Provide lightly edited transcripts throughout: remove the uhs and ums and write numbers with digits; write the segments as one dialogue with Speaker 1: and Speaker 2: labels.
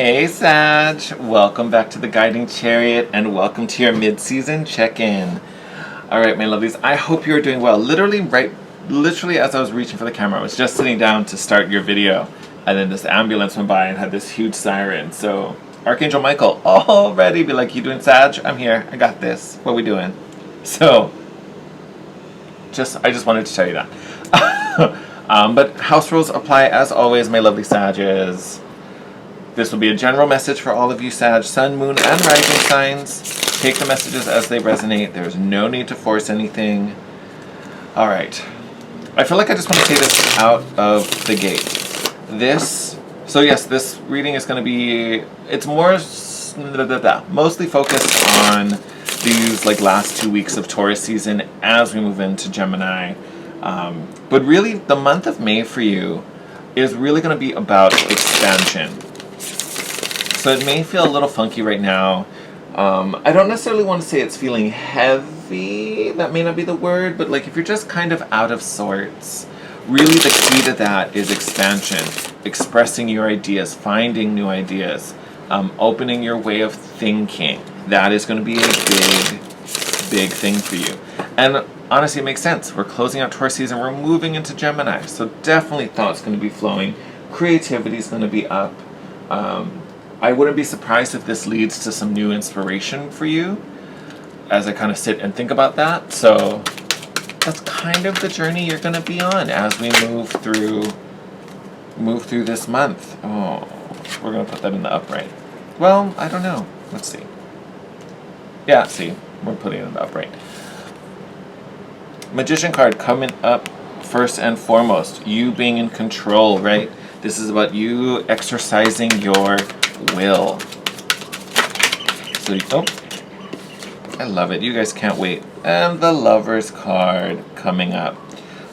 Speaker 1: Hey Sag, welcome back to the Guiding Chariot and welcome to your mid-season check-in. Alright my lovelies, I hope you're doing well. Literally as I was reaching for the camera, I was just sitting down to start your video and then this ambulance went by and had this huge siren. So Archangel Michael already be like, you doing Sag? I'm here, I got this, what we doing? So, I just wanted to tell you that. But house rules apply as always, my lovely Sages. This will be a general message for all of you Sag, Sun, Moon, and Rising signs. Take the messages as they resonate. There's no need to force anything. Alright. I feel like I just want to say this out of the gate. This reading is going to be, it's more, mostly focused on these last 2 weeks of Taurus season as we move into Gemini. But really, the month of May for you is really going to be about expansion. So it may feel a little funky right now. I don't necessarily want to say it's feeling heavy. That may not be the word, but if you're just kind of out of sorts, really the key to that is expansion. Expressing your ideas, finding new ideas, opening your way of thinking. That is going to be a big thing for you. And honestly, it makes sense. We're closing out Taurus season. We're moving into Gemini. So definitely thoughts going to be flowing. Creativity is going to be up. I wouldn't be surprised if this leads to some new inspiration for you as I kind of sit and think about that. So that's kind of the journey you're going to be on as we move through this month. Oh, we're going to put that in the upright. Well, I don't know. Let's see. Yeah, see, we're putting it in the upright. Magician card coming up first and foremost. You being in control, right? This is about you exercising your will. So, I love it. You guys can't wait. And the Lover's card coming up.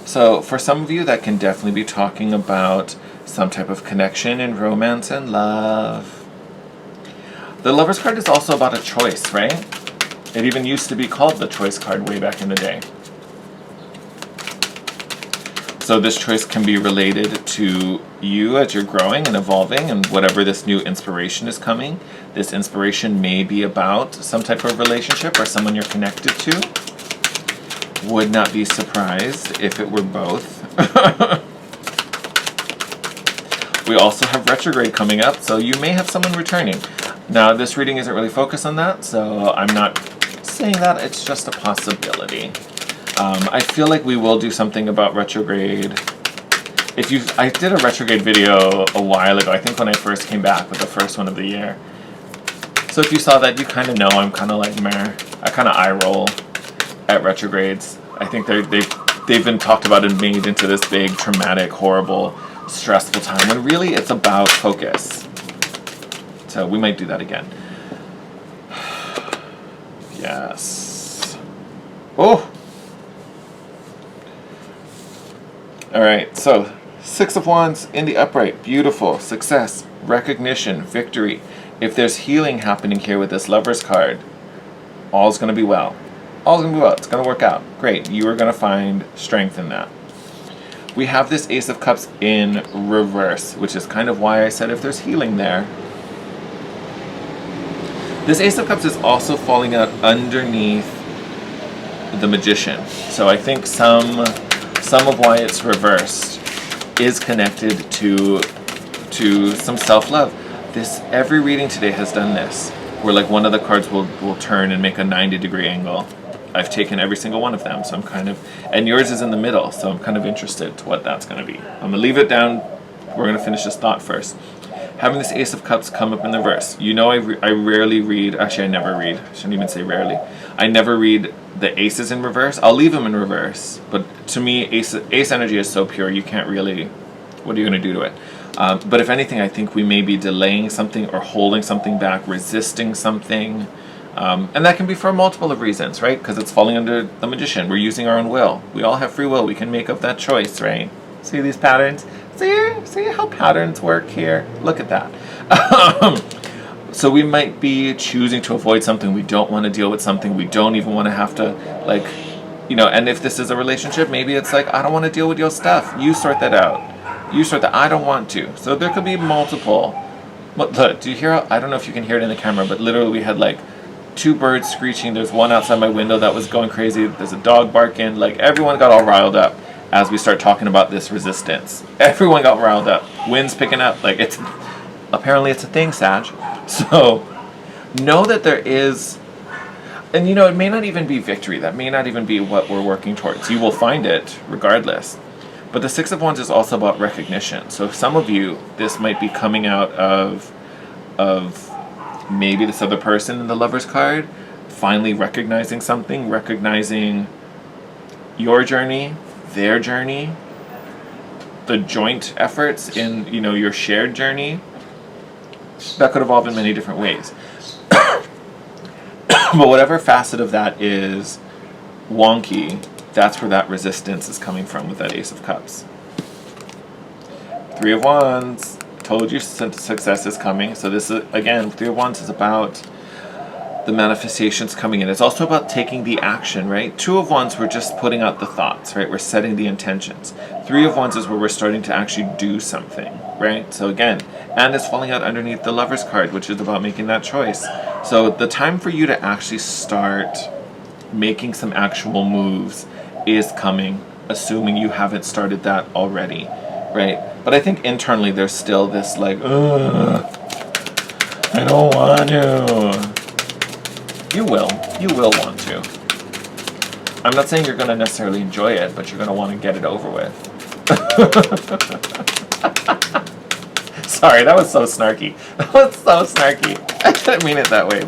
Speaker 1: So for some of you, that can definitely be talking about some type of connection in romance and love. The Lover's card is also about a choice, right? It even used to be called the Choice card way back in the day. So this choice can be related to you as you're growing and evolving and whatever this new inspiration is coming. This inspiration may be about some type of relationship or someone you're connected to. Would not be surprised if it were both. We also have retrograde coming up, so you may have someone returning. Now this reading isn't really focused on that, so I'm not saying that, it's just a possibility. I feel like we will do something about retrograde. I did a retrograde video a while ago, I think when I first came back with the first one of the year. So if you saw that, you kind of know I'm kind of like meh. I kind of eye roll at retrogrades. I think they've been talked about and made into this big, traumatic, horrible, stressful time, when really it's about focus. So we might do that again. Yes. Oh! Alright, so 6 of Wands in the upright. Beautiful. Success, recognition, victory. If there's healing happening here with this Lover's card, all's going to be well. All's going to be well. It's going to work out. Great. You are going to find strength in that. We have this Ace of Cups in reverse, which is kind of why I said if there's healing there. This Ace of Cups is also falling out underneath the Magician. So I think some of why it's reversed is connected to some self-love. Every reading today has done this, where one of the cards will turn and make a 90-degree angle. I've taken every single one of them, so I'm kind of, and yours is in the middle, so I'm kind of interested to what that's going to be. I'm going to leave it down. We're going to finish this thought first. Having this Ace of Cups come up in the reverse. You know, I rarely read, actually I never read, I shouldn't even say rarely. I never read the aces in reverse. I'll leave them in reverse, but to me, ace energy is so pure, you can't really, what are you going to do to it? But if anything, I think we may be delaying something or holding something back, resisting something. And that can be for multiple of reasons, right? Because it's falling under the Magician. We're using our own will. We all have free will. We can make up that choice, right? See these patterns? See how patterns work here? Look at that. So we might be choosing to avoid something. We don't want to deal with something. We don't even want to have to, and if this is a relationship, maybe it's I don't want to deal with your stuff. You sort that out. You sort that. I don't want to. So there could be multiple Look, do you hear? I don't know if you can hear it in the camera, but literally we had like 2 birds screeching. There's one outside my window that was going crazy. There's a dog barking. Like, everyone got all riled up as we start talking about this resistance. Everyone got riled up. Wind's picking up. Like, apparently it's a thing, Sag. So know that there is, and you know, it may not even be victory. That may not even be what we're working towards. You will find it regardless. But the Six of Wands is also about recognition. So some of you, this might be coming out of maybe this other person in the Lover's card finally recognizing something, recognizing your journey, their journey, the joint efforts in, you know, your shared journey. That could evolve in many different ways. But whatever facet of that is wonky, that's where that resistance is coming from with that Ace of Cups. 3 of Wands. Told you success is coming. So this is, again, 3 of Wands is about the manifestations coming in. It's also about taking the action, right? 2 of Wands, we're just putting out the thoughts, right? We're setting the intentions. 3 of Wands is where we're starting to actually do something, right? So again, and it's falling out underneath the Lover's card, which is about making that choice. So the time for you to actually start making some actual moves is coming, assuming you haven't started that already, right? But I think internally there's still this like, I don't want to. You will want to. I'm not saying you're going to necessarily enjoy it, but you're going to want to get it over with. Sorry, that was so snarky. That was so snarky. I didn't mean it that way,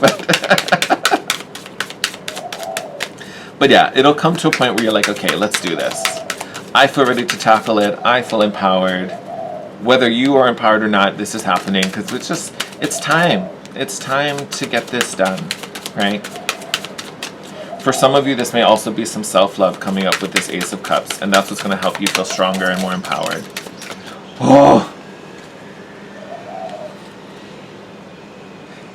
Speaker 1: but yeah, it'll come to a point where you're like, okay, let's do this. I feel ready to tackle it. I feel empowered. Whether you are empowered or not, this is happening because it's time. It's time to get this done, right? For some of you, this may also be some self-love coming up with this Ace of Cups, and that's what's going to help you feel stronger and more empowered. Oh!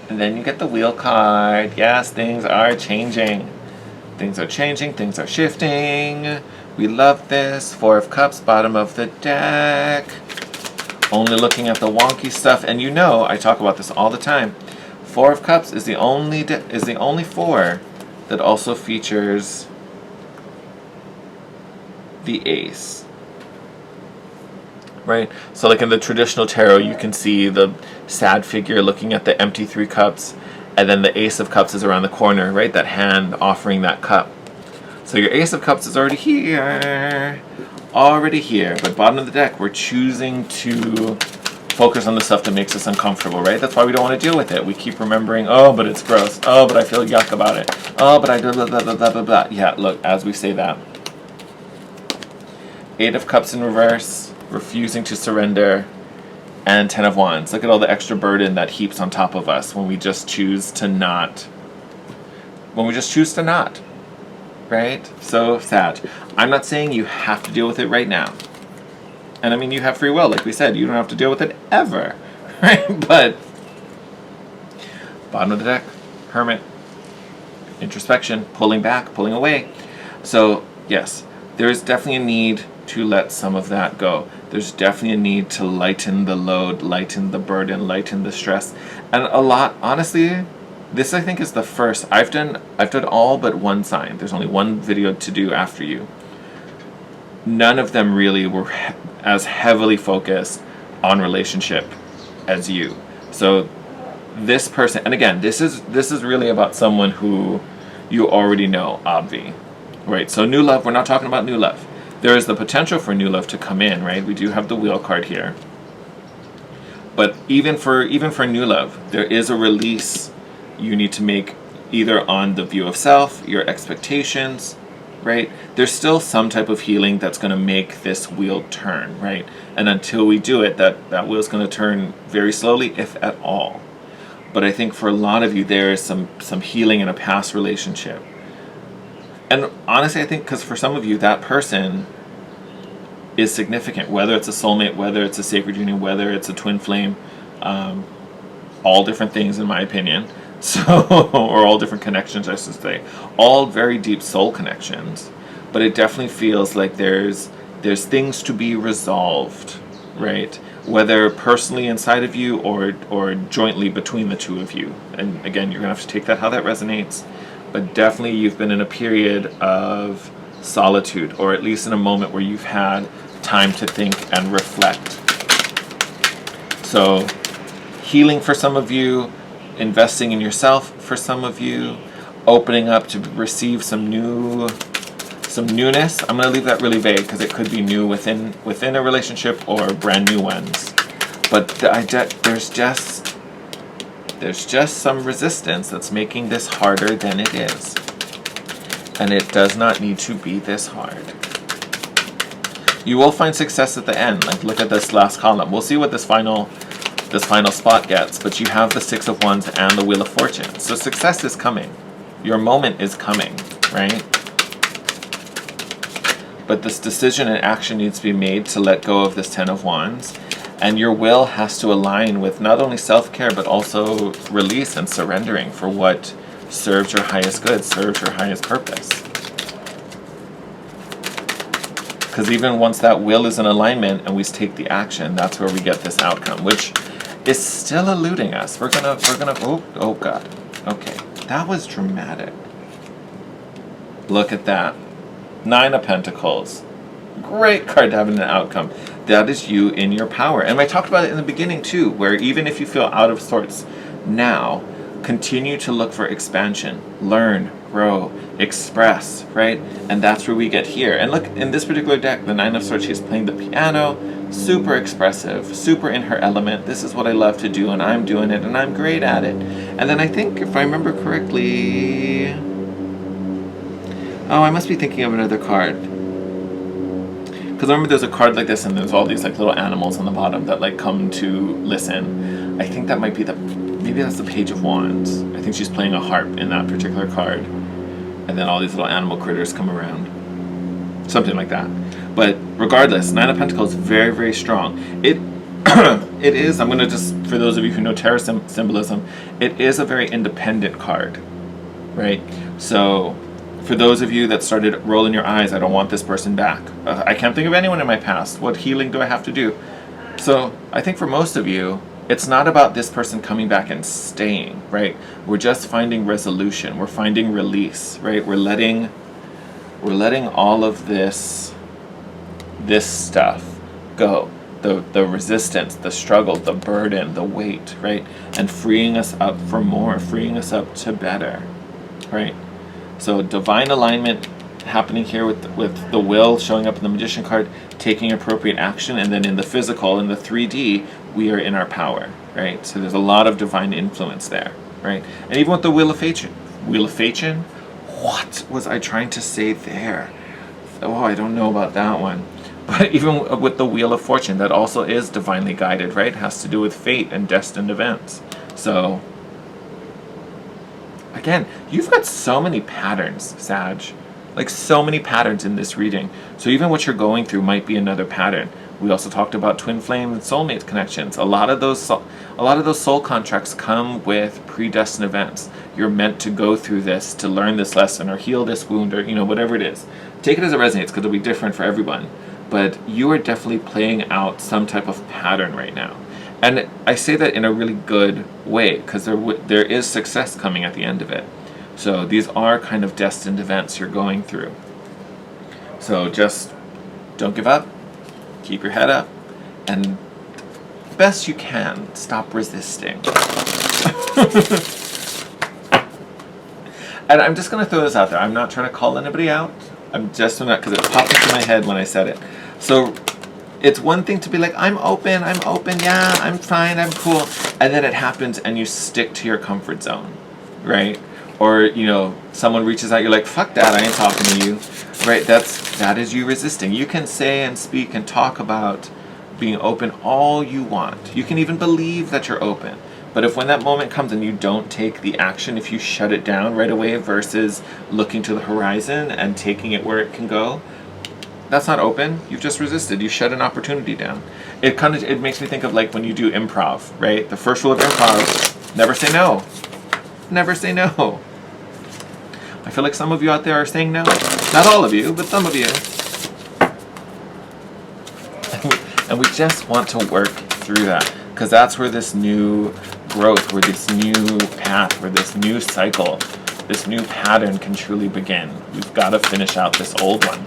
Speaker 1: And then you get the Wheel card. Yes, things are changing. Things are changing. Things are shifting. We love this. 4 of Cups, bottom of the deck. Only looking at the wonky stuff, and you know I talk about this all the time. 4 of Cups is the only 4 that also features the Ace, right? So like in the traditional tarot, you can see the sad figure looking at the empty 3 cups, and then the Ace of Cups is around the corner, right? That hand offering that cup. So your Ace of Cups is already here. But bottom of the deck, we're choosing to focus on the stuff that makes us uncomfortable, right? That's why we don't want to deal with it. We keep remembering, oh, but it's gross. Oh, but I feel yuck about it. Oh, but I blah, blah, blah, blah, blah, blah. Yeah, look, as we say that. 8 of Cups in reverse, refusing to surrender, and 10 of Wands. Look at all the extra burden that heaps on top of us when we just choose to not. Right? So sad. I'm not saying you have to deal with it right now. And I mean, you have free will, like we said. You don't have to deal with it ever. Right? But bottom of the deck, Hermit, introspection, pulling back, pulling away. So yes, there's definitely a need to let some of that go. There's definitely a need to lighten the load, lighten the burden, lighten the stress. And a lot, honestly, this I think is the first. I've done all but one sign. There's only one video to do after you. None of them really were as heavily focused on relationship as you. So this person, and again, this is really about someone who you already know, obvi, right? So new love, we're not talking about new love. There is the potential for new love to come in, right? We do have the Wheel card here. But even for new love, there is a release you need to make, either on the view of self, your expectations, right? There's still some type of healing that's going to make this wheel turn, right? And until we do it, that wheel's going to turn very slowly, if at all. But I think for a lot of you, there is some healing in a past relationship. And honestly, I think because for some of you, that person is significant, whether it's a soulmate, whether it's a sacred union, whether it's a twin flame, all different things in my opinion. So, or all different connections, I should say. All very deep soul connections. But it definitely feels like there's things to be resolved, right? whether personally inside of you or jointly between the two of you. And again, you're going to have to take that how that resonates. But definitely you've been in a period of solitude, or at least in a moment where you've had time to think and reflect. So healing for some of you, investing in yourself for some of you, opening up to receive some newness. I'm going to leave that really vague because it could be new within a relationship or brand new ones. But there's just some resistance that's making this harder than it is. And it does not need to be this hard. You will find success at the end. Like, look at this last column. We'll see what this final spot gets, but you have the Six of Wands and the Wheel of Fortune. So success is coming. Your moment is coming, right? But this decision and action needs to be made to let go of this Ten of Wands. And your will has to align with not only self-care, but also release and surrendering for what serves your highest good, serves your highest purpose. Because even once that will is in alignment and we take the action, that's where we get this outcome, which is still eluding us. We're gonna, oh God. Okay, that was dramatic. Look at that. Nine of Pentacles. Great card to have in an outcome. That is you in your power. And I talked about it in the beginning too, where even if you feel out of sorts now, continue to look for expansion, learn, grow, express, right? And that's where we get here. And look, in this particular deck, the Nine of Swords, she's playing the piano, super expressive, super in her element. This is what I love to do, and I'm doing it, and I'm great at it. And then I think, if I remember correctly, oh, I must be thinking of another card. Because remember, there's a card like this, and there's all these like little animals on the bottom that like come to listen. I think that might be maybe that's the Page of Wands. I think she's playing a harp in that particular card. And then all these little animal critters come around. Something like that. But regardless, Nine of Pentacles, very, very strong. It is, I'm going to just, for those of you who know tarot symbolism, it is a very independent card, right? So for those of you that started rolling your eyes, I don't want this person back. I can't think of anyone in my past. What healing do I have to do? So I think for most of you, it's not about this person coming back and staying, right? We're just finding resolution. We're finding release, right? We're letting all of this stuff go. The resistance, the struggle, the burden, the weight, right? And freeing us up for more, freeing us up to better, right? So divine alignment happening here with the will showing up in the Magician card, taking appropriate action, and then in the physical, in the 3D, we are in our power, right? So there's a lot of divine influence there, right? And even with the Wheel of Fortune, what was I trying to say there? Oh, I don't know about that one. But even with the Wheel of Fortune, that also is divinely guided, right? It has to do with fate and destined events. So again, you've got so many patterns, Sag. Like so many patterns in this reading. So even what you're going through might be another pattern. We also talked about twin flame and soulmate connections. A lot of those soul contracts come with predestined events. You're meant to go through this to learn this lesson or heal this wound, or whatever it is. Take it as it resonates, because it'll be different for everyone. But you are definitely playing out some type of pattern right now. And I say that in a really good way, because there is success coming at the end of it. So these are kind of destined events you're going through. So just don't give up, keep your head up, and best you can, stop resisting. And I'm just going to throw this out there. I'm not trying to call anybody out. I'm just not, because it popped into my head when I said it. So it's one thing to be like, I'm open, yeah, I'm fine, I'm cool. And then it happens and you stick to your comfort zone, right? Or, someone reaches out, you're like, fuck that, I ain't talking to you, right? That is you resisting. You can say and speak and talk about being open all you want. You can even believe that you're open. But if when that moment comes and you don't take the action, if you shut it down right away versus looking to the horizon and taking it where it can go, that's not open. You've just resisted. You shut an opportunity down. It makes me think of like when you do improv, right? The first rule of improv, never say no. Never say no. I feel like some of you out there are saying no. Not all of you, but some of you. And we just want to work through that, because that's where this new growth, where this new path, where this new cycle, this new pattern can truly begin. We've got to finish out this old one.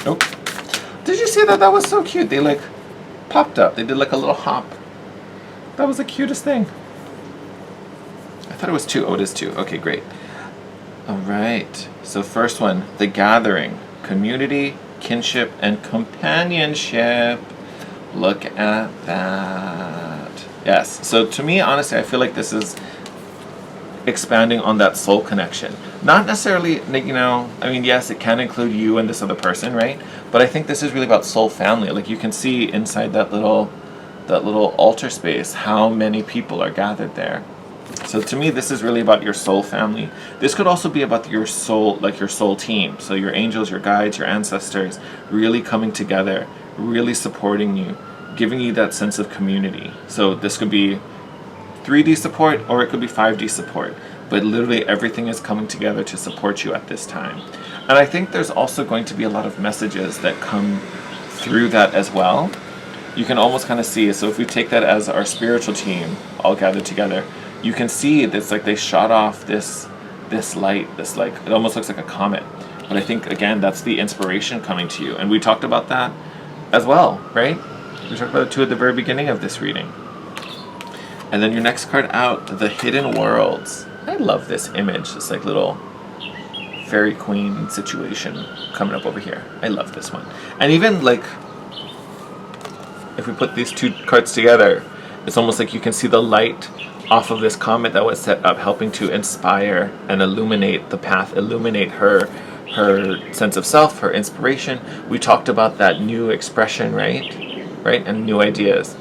Speaker 1: Nope. Did you see that? That was so cute. They like popped up. They did like a little hop. That was the cutest thing. I thought it was 2. Oh, it is 2. Okay, great. All right. So first one, the gathering, community, kinship, and companionship. Look at that. Yes. So to me, honestly, I feel like this is expanding on that soul connection. Not necessarily, you know, I mean, yes, it can include you and this other person, right? But I think this is really about soul family. Like you can see inside that little altar space how many people are gathered there. So to me, this is really about your soul family. This could also be about your soul, like your soul team. So your angels, your guides, your ancestors, really coming together, really supporting you, giving you that sense of community. So this could be 3D support or it could be 5D support. But literally everything is coming together to support you at this time. And I think there's also going to be a lot of messages that come through that as well. You can almost kind of see, so if we take that as our spiritual team all gathered together, you can see it's like they shot off this light, this like, it almost looks like a comet. But I think, again, that's the inspiration coming to you. And we talked about that as well, right? We talked about it too at the very beginning of this reading. And then your next card out, the Hidden Worlds. I love this image, this like little fairy queen situation coming up over here. I love this one. And even like, if we put these 2 cards together, it's almost like you can see the light off of this comet that was set up, helping to inspire and illuminate the path, illuminate her sense of self, her inspiration. We talked about that new expression, right? And new ideas.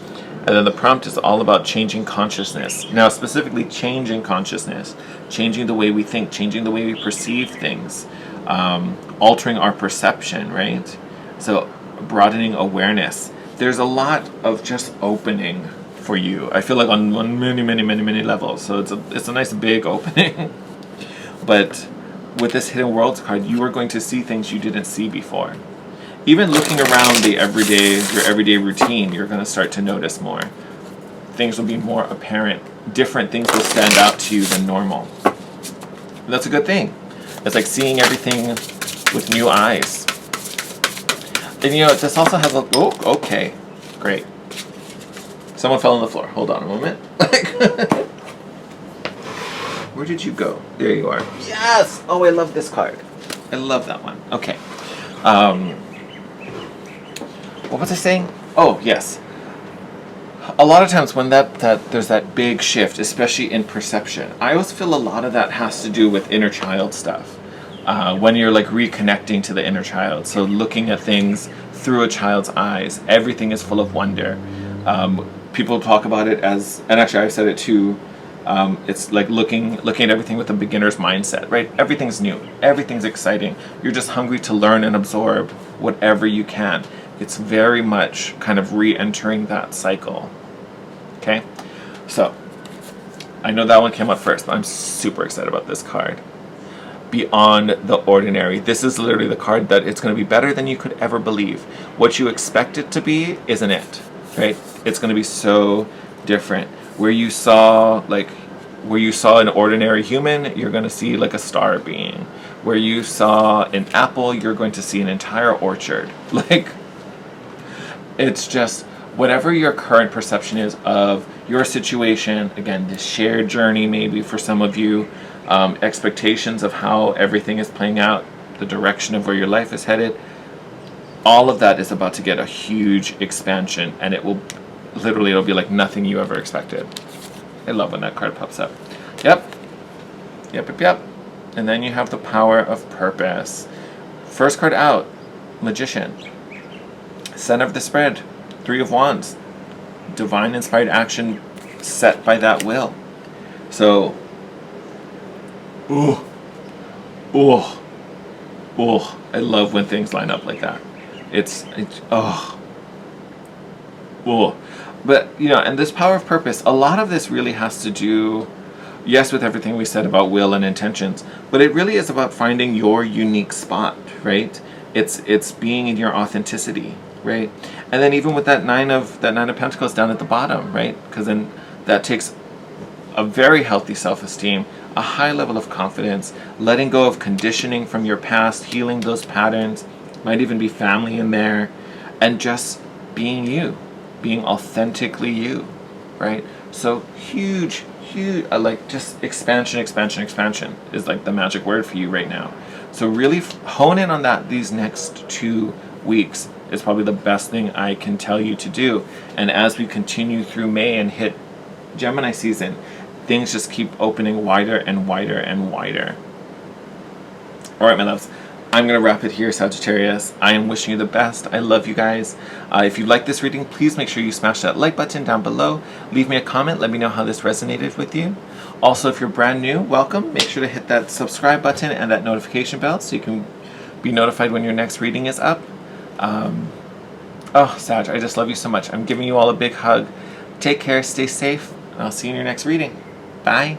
Speaker 1: And then the prompt is all about changing consciousness. Now, specifically changing consciousness, changing the way we think, changing the way we perceive things, altering our perception, right? So broadening awareness. There's a lot of just opening for you. I feel like on many levels. So it's a nice big opening. But with this Hidden Worlds card, you are going to see things you didn't see before. Even looking around your everyday routine, you're going to start to notice more. Things will be more apparent. Different things will stand out to you than normal. And that's a good thing. It's like seeing everything with new eyes. And you know, this also has a, oh, okay, great. Someone fell on the floor. Hold on a moment. Where did you go? There you are. Yes! Oh, I love this card. I love that one. Okay. What was I saying? Oh, yes. A lot of times when there's that big shift, especially in perception, I always feel a lot of that has to do with inner child stuff. When you're like reconnecting to the inner child, so looking at things through a child's eyes, everything is full of wonder. People talk about it as, and actually I've said it too, it's like looking at everything with a beginner's mindset, right? Everything's new, everything's exciting. You're just hungry to learn and absorb whatever you can. It's very much kind of re-entering that cycle. Okay, so I know that one came up first, but I'm super excited about this card. Beyond the ordinary. This is literally the card that it's going to be better than you could ever believe. What you expect it to be isn't it, right? It's going to be so different. Where you saw an ordinary human, you're going to see like a star being. Where you saw an apple, you're going to see an entire orchard. Like, it's just whatever your current perception is of your situation. Again, this shared journey maybe for some of you, expectations of how everything is playing out, the direction of where your life is headed. All of that is about to get a huge expansion, and it will literally, it'll be like nothing you ever expected. I love when that card pops up. Yep. And then you have the power of purpose. First card out, Magician. Center of the spread, 3 of Wands. Divine inspired action set by that will. So, I love when things line up like that. But, you know, and this power of purpose, a lot of this really has to do, yes, with everything we said about will and intentions, but it really is about finding your unique spot, right? It's being in your authenticity, right? And then even with that nine of Pentacles down at the bottom, right? Because then that takes a very healthy self-esteem, a high level of confidence, letting go of conditioning from your past, healing those patterns, might even be family in there, and just being you, being authentically you, right? So huge, like just expansion is like the magic word for you right now. So really hone in on that these next 2 weeks is probably the best thing I can tell you to do. And as we continue through May and hit Gemini season, things just keep opening wider and wider and wider. All right, my loves. I'm going to wrap it here, Sagittarius. I am wishing you the best. I love you guys. If you like this reading, please make sure you smash that like button down below. Leave me a comment. Let me know how this resonated with you. Also, if you're brand new, welcome. Make sure to hit that subscribe button and that notification bell so you can be notified when your next reading is up. Oh, Sag, I just love you so much. I'm giving you all a big hug. Take care, stay safe, and I'll see you in your next reading. Bye.